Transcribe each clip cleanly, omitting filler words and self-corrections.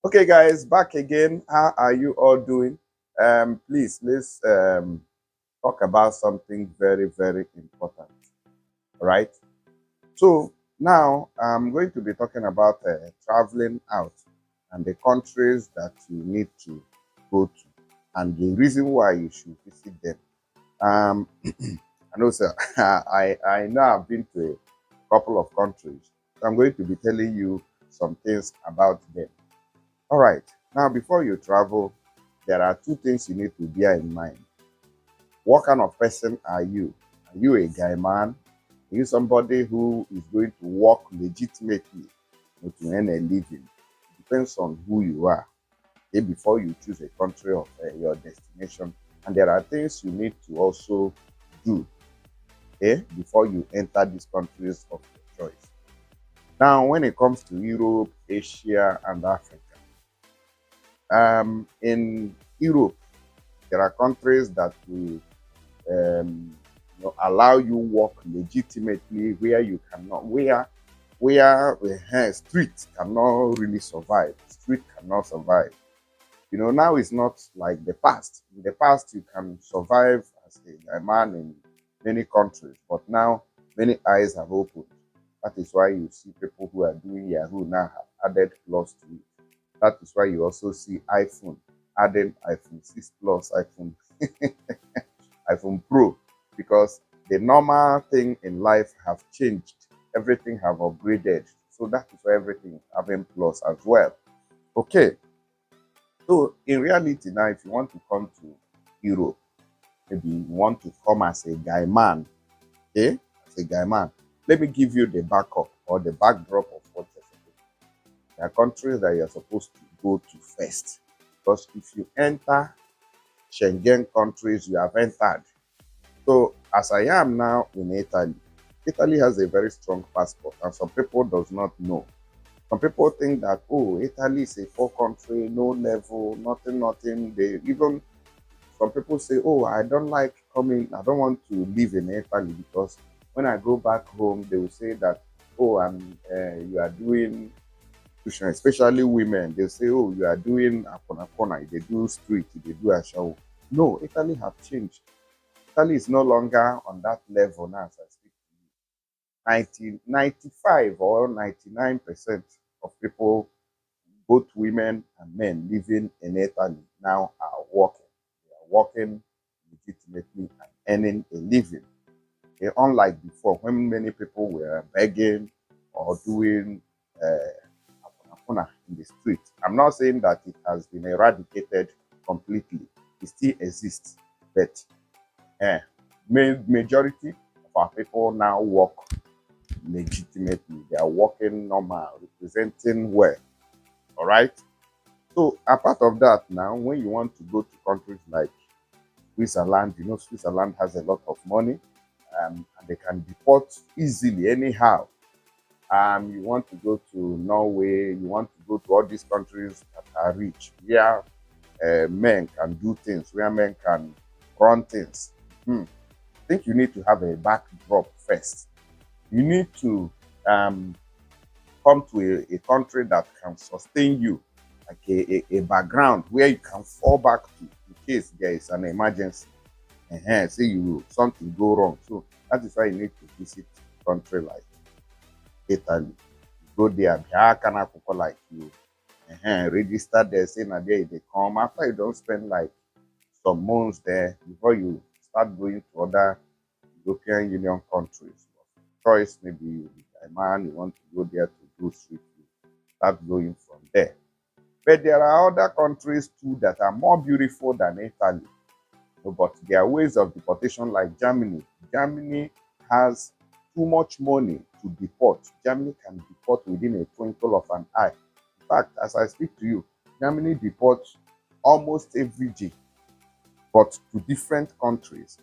Okay, guys, back again. How are you all doing? Please, let's talk about something very, very important. All right. So now I'm going to be talking about traveling out and the countries that you need to go to and the reason why you should visit them. Um, I know, sir. I know I've been to a couple of countries. So I'm going to be telling you some things about them. All right. Now, before you travel, there are two things you need to bear in mind. What kind of person are you? Are you a guy man? Are you somebody who is going to work legitimately to earn a living? It depends on who you are. Okay, before you choose a country of your destination, and there are things you need to also do. Okay, before you enter these countries of your choice. Now, when it comes to Europe, Asia, and Africa, in Europe, there are countries that will allow you work legitimately where you cannot, where street cannot really survive. Street cannot survive. Now it's not like the past. In the past, you can survive as a man in many countries, but now many eyes have opened. That is why you see people who are doing Yahoo now have added plus to it. That is why you also see iPhone adding iPhone 6 Plus, iPhone Pro, because the normal thing in life have changed. Everything have upgraded. So that is why everything is having plus as well. Okay. So in reality now, if you want to come to Europe, maybe you want to come as a guy man, okay? As a guy man, let me give you the backup or the backdrop of what you're supposed to do. There are countries that you're supposed to go to first. Because if you enter Schengen countries, you have entered. So as I am now in Italy, Italy has a very strong passport, and some people does not know. Some people think that, oh, Italy is a poor country, no level, nothing. They even, some people say, oh, I don't like coming, I don't want to live in Italy because when I go back home, they will say that, oh, you are doing, especially women, they say, oh, you are doing apona, they do street, they do a show. No, Italy have changed. Italy is no longer on that level now as I speak to you. 95 or 99% of people, both women and men living in Italy now are working. They are working legitimately and earning a living. Okay, unlike before, when many people were begging or doing in the street. I'm not saying that it has been eradicated completely. It still exists, but majority of our people now work legitimately. They are working normal, representing well. All right. So apart of that, now when you want to go to countries like Switzerland, Switzerland has a lot of money, and they can deport easily anyhow. You want to go to Norway, you want to go to all these countries that are rich, where men can do things, where men can run things. I think you need to have a backdrop first. You need to come to a country that can sustain you, like a background where you can fall back to in case there is an emergency. Say something go wrong. So that is why you need to visit a country like Italy. You go there, like you register there, say na there they come. After you don't spend like some months there before you start going to other European Union countries. Choice, maybe you be a man, you want to go there to do street, you start going from there. But there are other countries too that are more beautiful than Italy. But there are ways of deportation like Germany. Germany has too much money to deport. Germany can deport within a twinkle of an eye. In fact, as I speak to you, Germany deports almost every day, but to different countries.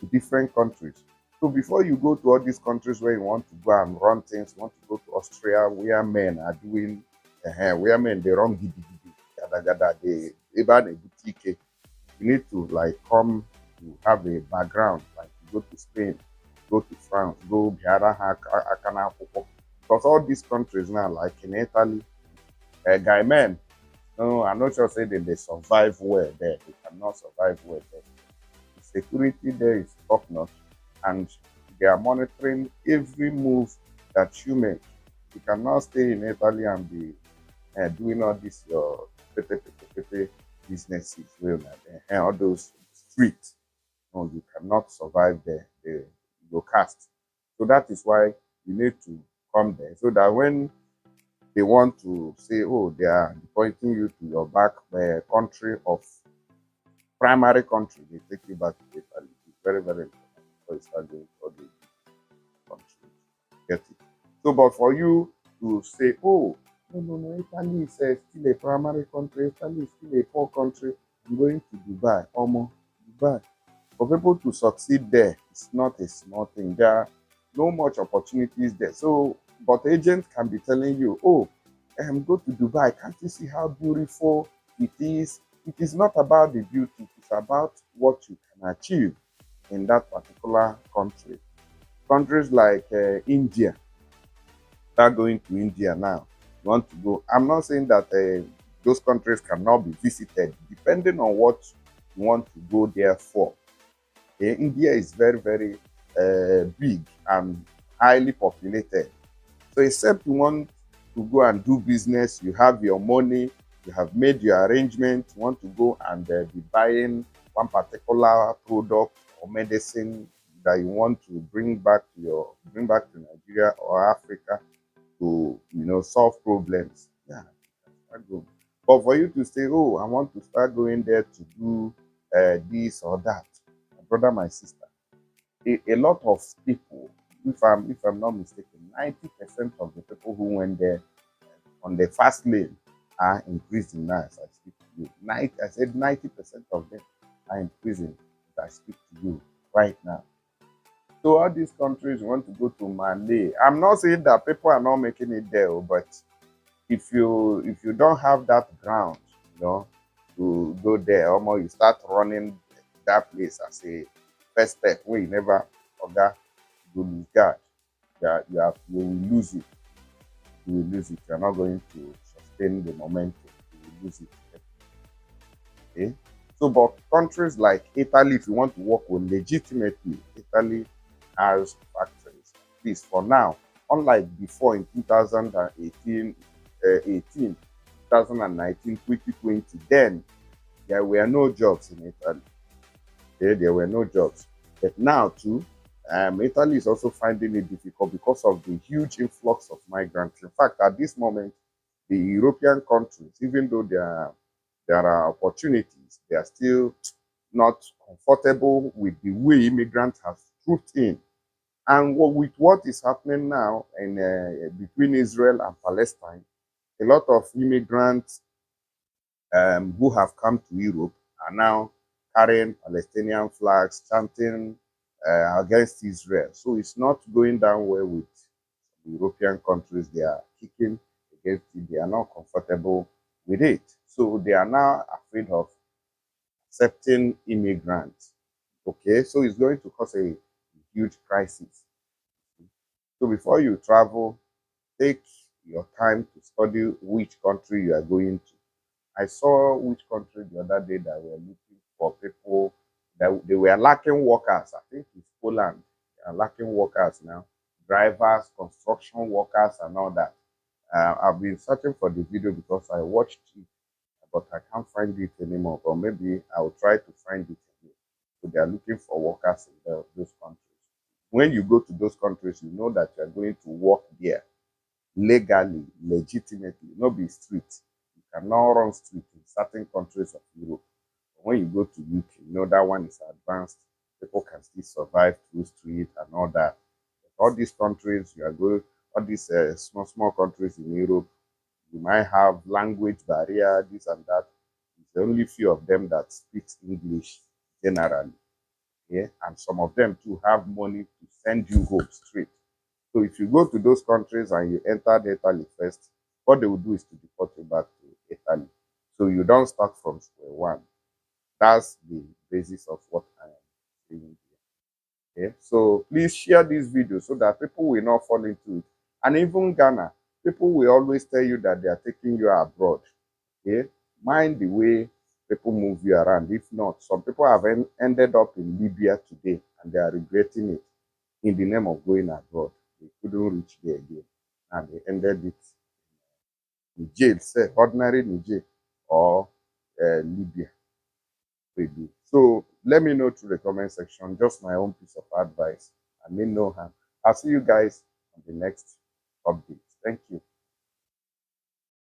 To different countries. So before you go to all these countries where you want to go and run things, you want to go to Austria where men are doing, where men they run gidi, they even a boutique. You need to like come to have a background, like you go to Spain, go to France, go Biara, because all these countries now, like in Italy, Guy men, no, I'm not sure say that they survive well there. They cannot survive well there. The security there is top notch, and they are monitoring every move that you make. You cannot stay in Italy and be doing all this your businesses well, and all those streets. No, you cannot survive there. Your caste. So that is why you need to come there, so that when they want to say, oh, they are pointing you to your back country of primary country, they take you back to Italy. It's very, very important before you start going to other countries. Get it? So, but for you to say, oh, no, no, no, Italy is still a primary country, Italy is still a poor country, I'm going to Dubai. Almost Dubai. For people to succeed there, it's not a small thing. There are no much opportunities there. So, but agents can be telling you, oh, go to Dubai. Can't you see how beautiful it is? It is not about the beauty. It's about what you can achieve in that particular country. Countries like India, start going to India now. You want to go? I'm not saying that those countries cannot be visited, depending on what you want to go there for. India is very, very big and highly populated. So except you want to go and do business, you have your money, you have made your arrangement, you want to go and be buying one particular product or medicine that you want to bring back to Nigeria or Africa to solve problems. Yeah, start going. But for you to say, oh, I want to start going there to do this or that, my brother, my sister, a lot of people, if I'm not mistaken, 90% of the people who went there on the fast lane are in prison now as I speak to you. I said 90% of them are in prison as I speak to you right now. So all these countries want to go to Malay. I'm not saying that people are not making it there, but if you don't have that ground, to go there, almost you start running that place as a first step where you never forgot to lose guard. You will lose it. You will lose it. You're not going to sustain the momentum. You will lose it. Okay. So, but countries like Italy, if you want to work with legitimately, Italy has factories. At least for now, unlike before in 2018, 2019, 2020, then there were no jobs in Italy. Okay, there were no jobs. But now too, Italy is also finding it difficult because of the huge influx of migrants. In fact, at this moment, the European countries, even though there are opportunities, they are still not comfortable with the way immigrants have trooped in. And with what is happening now in between Israel and Palestine, a lot of immigrants who have come to Europe are now carrying Palestinian flags, chanting against Israel. So it's not going down well with the European countries. They are kicking against it. They are not comfortable with it. So they are now afraid of accepting immigrants. Okay, so it's going to cause a huge crisis. So before you travel, take your time to study which country you are going to. I saw which country the other day that were looking for people that they were lacking workers. I think it's Poland. They are lacking workers now, drivers, construction workers, and all that. I've been searching for the video because I watched it, but I can't find it anymore. But maybe I'll try to find it again. So they are looking for workers in those countries. When you go to those countries, you know that you are going to work there legally, legitimately, not be street. You cannot run street in certain countries of Europe. But when you go to UK, you know that one is advanced. People can still survive through street and all that. But all these countries, you are going, all these small countries in Europe, you might have language barrier, this and that. It's only few of them that speaks English generally. Yeah, and some of them too have money to send you home straight. So if you go to those countries and you enter Italy first, what they will do is to deport you back to Italy. So you don't start from square one. That's the basis of what I am saying here. Okay? So please share this video so that people will not fall into it. And even Ghana, People will always tell you that they are taking you abroad. Okay? Mind the way people move you around. If not, some people have ended up in Libya today and they are regretting it in the name of going abroad. They couldn't reach there again. And they ended it in jail, say ordinary Niger or Libya. Maybe. So let me know through the comment section, just my own piece of advice. I mean no harm. I'll see you guys on the next update. Thank you.